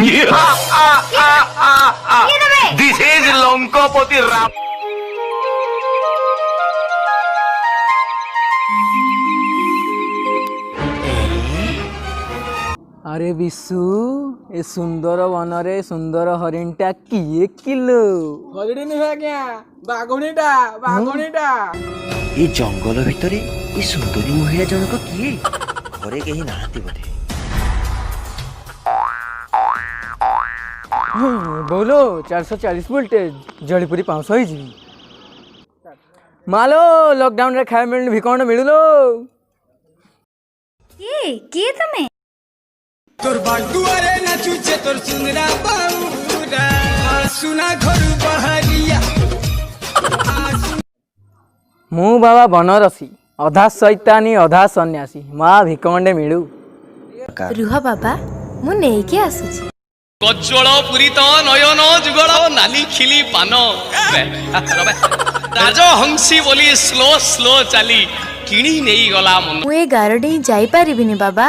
This is Lankapati Ram. अरे विशु ए सुंदर one रे सुंदर हरिणटा किए किलो हरिणी नुहे आज्ञा बाघुणीटा बाघुणीटा ये जंगल भितर ये सुंदरी महिला जनक किए घरे कहीं नाहांती बोधे बोलो 440 वोल्टेज जड़ीपुरी 500 ही जी मालो लॉकडाउन रे खाए मिलने भिकंड मिलुलो किए तमे तोर बालुआरे नाचुचे तोर सुंदरा बाउरा सुना घर बहरिया मु बाबा बनरसी अधा शैतानी अधा सन्यासी माँ भिकंडे मिलू रुह बाबा मु नेके आसुची कज्जल पूरित नयन जुगल नाली खिली पान राजहंसी बोली स्लो स्लो चली किणी नहीं गला मन मु ए गारडी जाई परिबिनी बाबा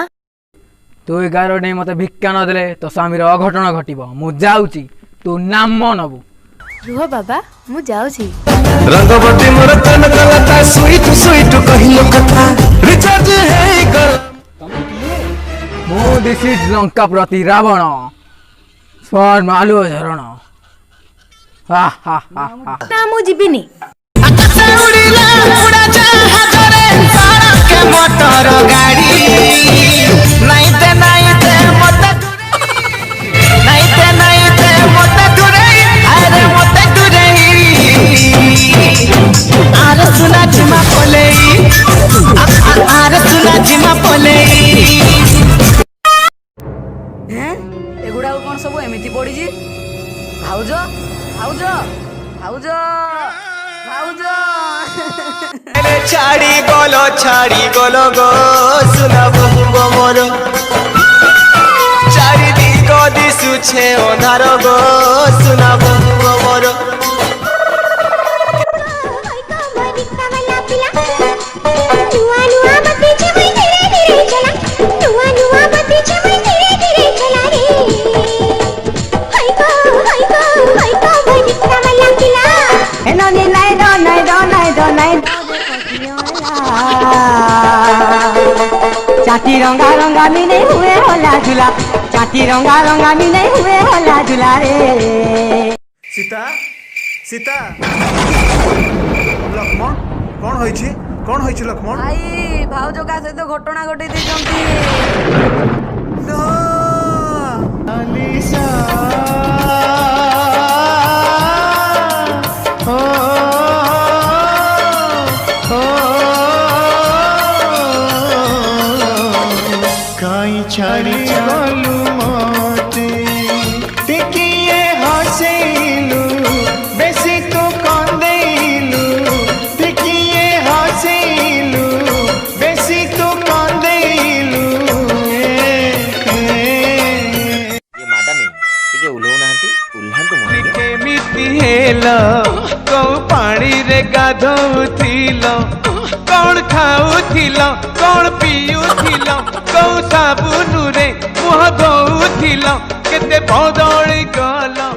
तू 11 डे मते भिक्षा न देले तो स्वामीर अघटन घटिब मु जाउची तू नाम नबु रुह बाबा मु जाउची रंगवती मोर तन कलता स्वीट स्वीट कहियो कथा रिचार्ज है कर मु दिस इज लंका प्रति रावण स्वर मालु झरण हा हा हा हा ना मु जिबिनी उड़ीला उड़ा जहाज रे सारा के मोटर गाड़ी नहीं ते मत मत दूरे अरे मत दूरे आरे सुना जिमा पोले आरे सुना जिमा पोले हैं एगुडा कोन सब एमिति पड़ी जी भाउज भाउज भाउज भाउज छाड़ी गलो गो सुना बहु मोर चारि दिग दिशुछे अंधार गो सुना बहु मोर चाटी रंगा रंगा मिले हुए होला झूला चाटी रंगा रंगा मिले हुए होला झूला रे सीता सीता लक्ष्मण कौन होइछि लक्ष्मण भाई भाउज का सहित घटना घटै दैछंती अलीसा छाड़ी गलु मते टिकिए हसेलु बेसी तो कंदेलु टिकिए हसेलु बेसी तो कंदेलु ये माडा में टिके उल्हो नांती उल्हांतु मोने केमिति हेलो को पानी रे गाधौथिलो कौन खाऊथिलो कौन पीऊथिलो कौ साबुन रे मुह धोउथिलो केते बदली गलो